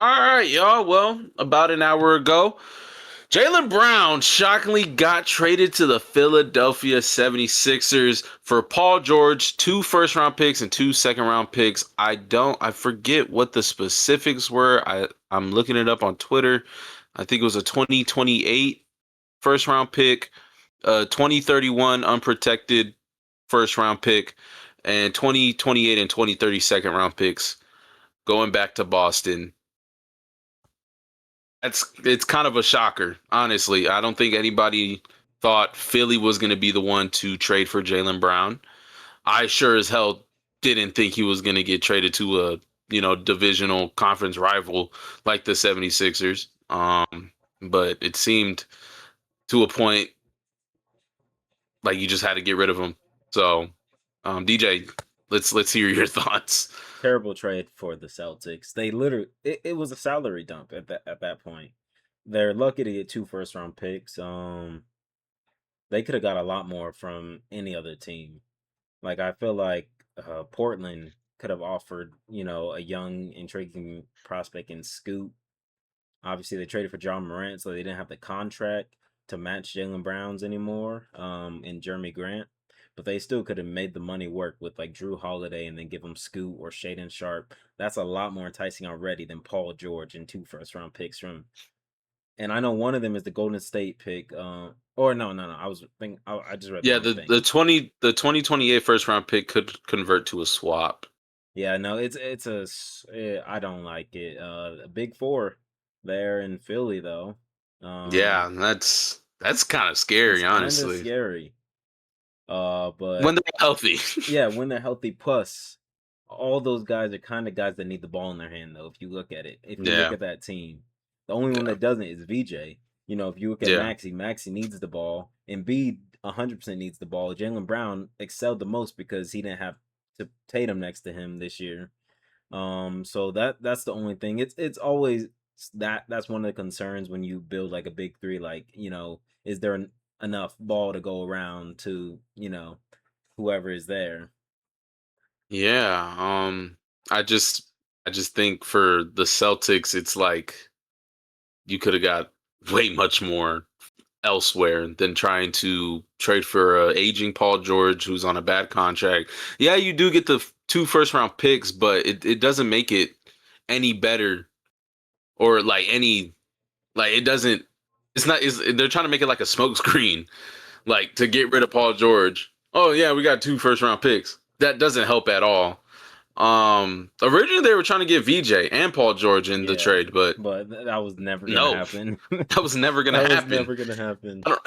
All right, y'all. Well, about an hour ago, Jaylen Brown shockingly got traded to the Philadelphia 76ers for Paul George, 2 first-round picks and 2 second-round picks. I forget what the specifics were. I'm looking it up on Twitter. I think it was a 2028 first-round pick, 2031 unprotected first-round pick, and 2028 and 2030 second-round picks going back to Boston. It's kind of a shocker, honestly. I don't think anybody thought Philly was going to be the one to trade for Jaylen Brown. I sure as hell didn't think he was going to get traded to a, divisional conference rival like the 76ers. But it seemed to a point like you just had to get rid of him. So, DJ, let's hear your thoughts. Terrible trade for the Celtics. They literally it was a salary dump at that point. They're lucky to get 2 first-round picks. They could have got a lot more from any other team. Like I feel like Portland could have offered, a young, intriguing prospect in Scoot. Obviously, they traded for John Morant, so they didn't have the contract to match Jaylen Brown's anymore. And Jeremy Grant, but they still could have made the money work with like Drew Holiday and then give them Scoot or Shaden Sharp. That's a lot more enticing already than Paul George and 2 first-round picks from. And I know one of them is the Golden State pick. Or no. I was thinking. I just read the Yeah, wrong the thing. the 2028 first-round pick could convert to a swap. Yeah, no, I don't like it. A big four there in Philly though. Yeah, that's kind of It's scary, kind of honestly. scary. But When they're healthy. yeah, when they're healthy, plus all those guys are kind of guys that need the ball in their hand though. If you look at it, if you look Yeah, at that team, the only one yeah, that doesn't is VJ. If you look at yeah. Maxey needs the ball. Embiid 100% needs the ball. Jaylen Brown excelled the most because he didn't have to Tatum next to him this year. So that's the only thing. It's always that's one of the concerns when you build like a big three. Like is there enough ball to go around to whoever is there? Yeah, I just I just think for the Celtics it's like you could have got way much more elsewhere than trying to trade for aging Paul George who's on a bad contract. Yeah, you do get the 2 first-round picks, but it doesn't make it any better or like it doesn't it's not is they're trying to make it like a smoke screen like to get rid of Paul George. Oh yeah, we got 2 first-round picks. That doesn't help at all. Originally they were trying to get VJ and Paul George in the Yeah, trade, but but that was never gonna no, happen. that was never gonna That was happen. never gonna happen. I don't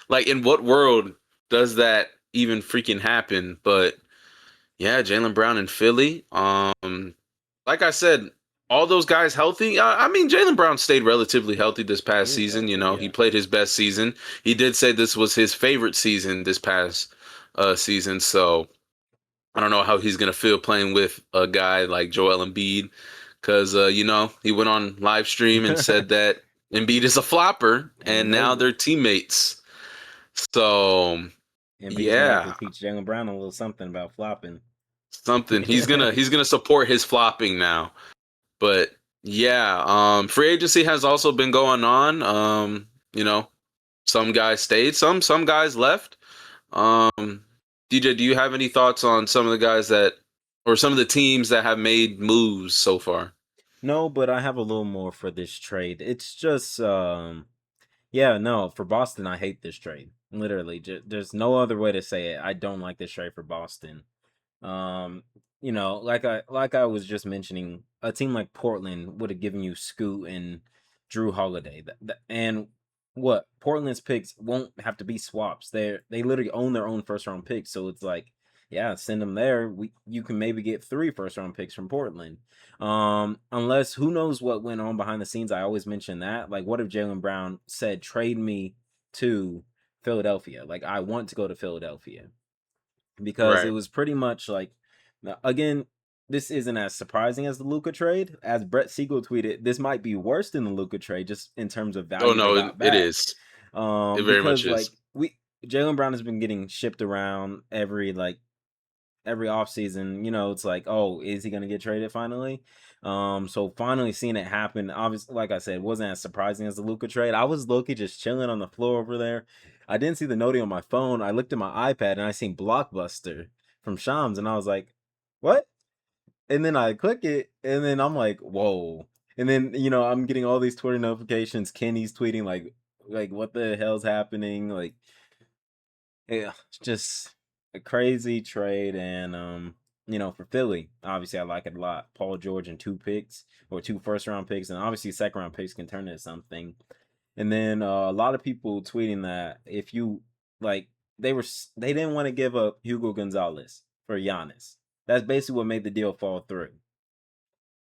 like in what world does that even freaking happen? But yeah, Jaylen Brown in Philly. Like I said, all those guys healthy. I mean, Jaylen Brown stayed relatively healthy this He past was season. healthy, He yeah. played his best season. He did say this was his favorite season this past season. So I don't know how he's gonna feel playing with a guy like Joel Embiid, because he went on live stream and said that Embiid is a flopper, And he and knows now it. they're teammates. So Embiid's gonna have to yeah, teach Jaylen Brown a little something about flopping. something he's gonna support his flopping now. But yeah, free agency has also been going on. Some guys stayed, some guys left. DJ, do you have any thoughts on some of the guys or some of the teams that have made moves so far? No, but I have a little more for this trade. It's just yeah, no, for Boston I hate this trade. Literally, there's no other way to say it. I don't like this trade for Boston. Um, like I was just mentioning, a team like Portland would have given you Scoot and Drew Holiday. And what Portland's picks won't have to be swaps. They literally own their own first-round picks, so it's like, yeah, send them there. You can maybe get 3 first-round picks from Portland. Unless who knows what went on behind the scenes. I always mention that. Like, what if Jaylen Brown said, "Trade me to Philadelphia"? Like, I want to go to Philadelphia because it Right. was pretty much like, again, this isn't as surprising as the Luka trade. As Brett Siegel tweeted, this might be worse than the Luka trade just in terms of Oh value they no, got it back. is. It very much Because is. like we Jaylen Brown has been getting shipped around every like every offseason, it's like, oh, is he gonna get traded finally? So finally seeing it happen, obviously, like I said, wasn't as surprising as the Luka trade. I was low-key just chilling on the floor over there. I didn't see the note on my phone. I looked at my iPad and I seen Blockbuster from Shams, and I was like, what? And then I click it, and then I'm like, whoa. And then, I'm getting all these Twitter notifications. Kenny's tweeting like what the hell's happening? Like, yeah, it's just a crazy trade. And for Philly, obviously I like it a lot. Paul George and 2 picks, or 2 first-round picks, and obviously second-round picks can turn into something. And then a lot of people tweeting that if you like, they didn't want to give up Hugo Gonzalez for Giannis. That's basically what made the deal fall through.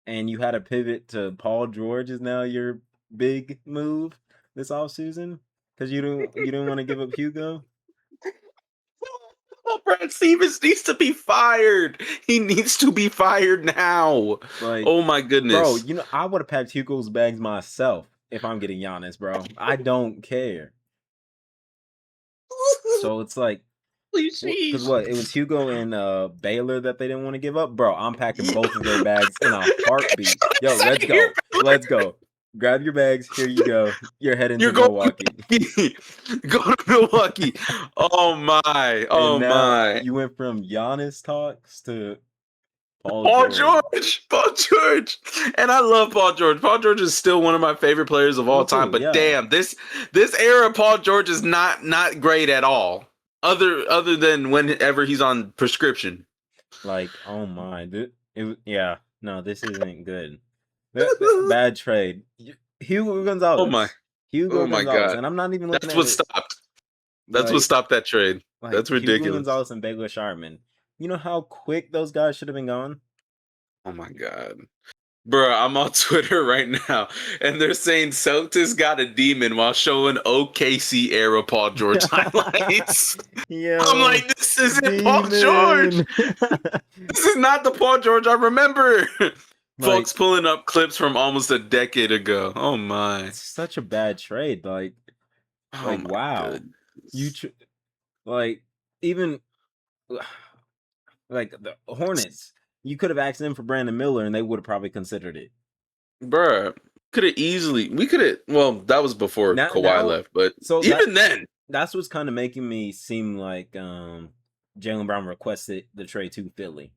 And you had to pivot to Paul George is now your big move this offseason because you didn't want to give up Hugo. Oh, Brad Stevens needs to be fired. He needs to be fired now. Like, Oh my bro, goodness. I would have packed Hugo's bags myself if I'm getting Giannis, bro. I don't care. So it's like, Holy because jeez. what? It was Hugo and Baylor that they didn't want to give up, bro. I'm packing both of their bags in a heartbeat. Yo, let's go, let's go. Grab your bags. Here you go. You're heading You're to going Milwaukee. Go to Milwaukee. Oh my. Oh And now my. you went from Giannis talks to Paul Paul George. George. Paul George. And I love Paul George. Paul George is still one of my favorite players of all Me time. too. But Yeah. damn, this era of Paul George is not great at all. Other than whenever he's on prescription. Like, oh my, yeah. No, this isn't good. Bad trade. Hugo Oh my. Gonzalez. Hugo Oh my Gonzalez, God. and I'm not even looking That's at what it stopped. That's what like stopped that trade. That's Hugo ridiculous. Gonzalez and Baylor Sharman. You know how quick those guys should have been gone? Oh my God. Bro, I'm on Twitter right now, and they're saying Celtics got a demon while showing OKC era Paul George highlights. I'm Yo, like, this isn't Paul George. demon. This is not the Paul George I remember. Like, Folks pulling up clips from almost a decade ago. Oh my. it's such a bad trade. Oh Like my wow. You goodness. like even like the Hornets. You could have asked them for Brandon Miller, and they would have probably considered it. Bruh, we could have, well, that was before Kawhi Now, left, but so even then, that's what's kind of making me seem like Jaylen Brown requested the trade to Philly yeah.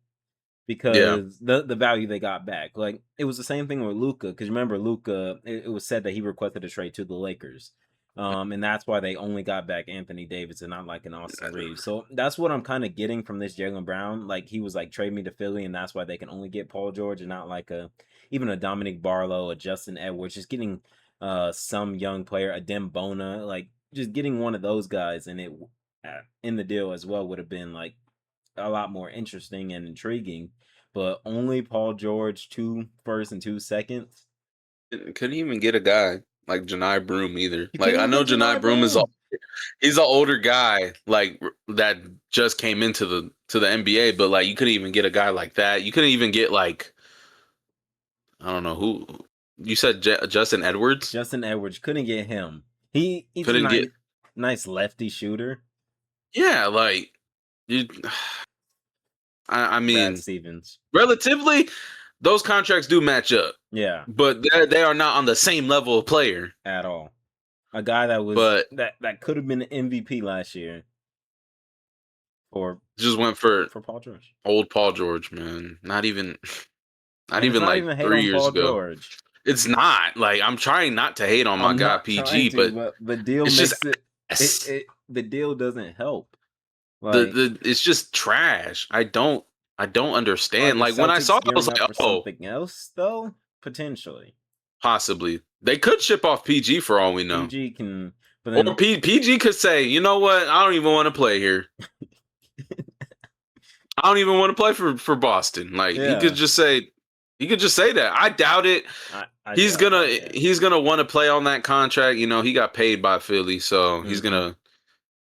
because the value they got back. Like it was the same thing with Luca. Because remember, Luca, it was said that he requested a trade to the Lakers. And that's why they only got back Anthony Davis and not like an Austin Reeves. So that's what I'm kind of getting from this Jaylen Brown. Like he was like trade me to Philly, and that's why they can only get Paul George and not like even a Dominic Barlow, a Justin Edwards, just getting some young player, a Dembona, like just getting one of those guys, and it in the deal as well would have been like a lot more interesting and intriguing. But only Paul George, 2 firsts and 2 seconds. Couldn't even get a guy like Janai Broom either. You Like couldn't I even know get Janai Janai Broom is Brown. he's an older guy like that just came into the NBA, but like you couldn't even get a guy like that. You couldn't even get like I don't know who you said Justin Edwards Justin Edwards couldn't get him. He's a couldn't get. nice lefty shooter. Yeah, like you. I Brad mean, Stevens. relatively, those contracts do match up, Yeah, but they are not on the same level of player. at all. A guy that was But that could have been an MVP last year for just went for Paul George. old Paul George, man. Not even, not And it's even not like even hate 3 on years Paul ago. George. It's not like I'm trying not to hate on my I'm guy not trying PG, to, but but the deal it's just makes it ass. the deal doesn't help. Like, The it's just trash. I don't are understand. the Like when I saw Celtics it, I was gearing up like, for oh, something else though? Potentially. possibly they could ship off PG for all we know. PG can, but Or then PG could say, you know what? I don't even want to play here. I don't even want to play for Boston. Like yeah, he could just say that. I doubt it. I He's doubt gonna that. Yeah. he's gonna want to play on that contract. You know, he got paid by Philly, so he's Hmm. gonna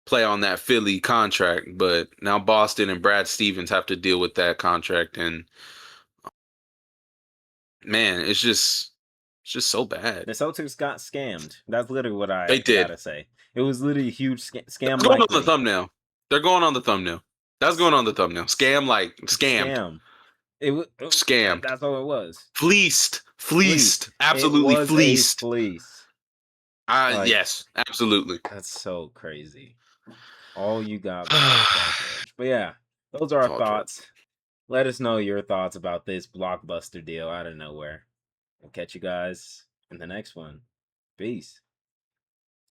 play on that Philly contract. But now Boston and Brad Stevens have to deal with that contract, and man, it's just so bad. The Celtics got scammed. That's literally what They I did. gotta say. It was literally a huge scam They're going on the likely. thumbnail. They're going on the thumbnail. That's going on the thumbnail. Scam, like scammed, Scam. It was scammed, that's all it was. fleeced, Fleece. fleeced, It absolutely was a fleeced. fleece. Like, Yes, absolutely. that's so crazy. All you got back was Paul George. But yeah, those are our Paul George. thoughts. Let us know your thoughts about this blockbuster deal out of nowhere. We'll catch you guys in the next one. Peace.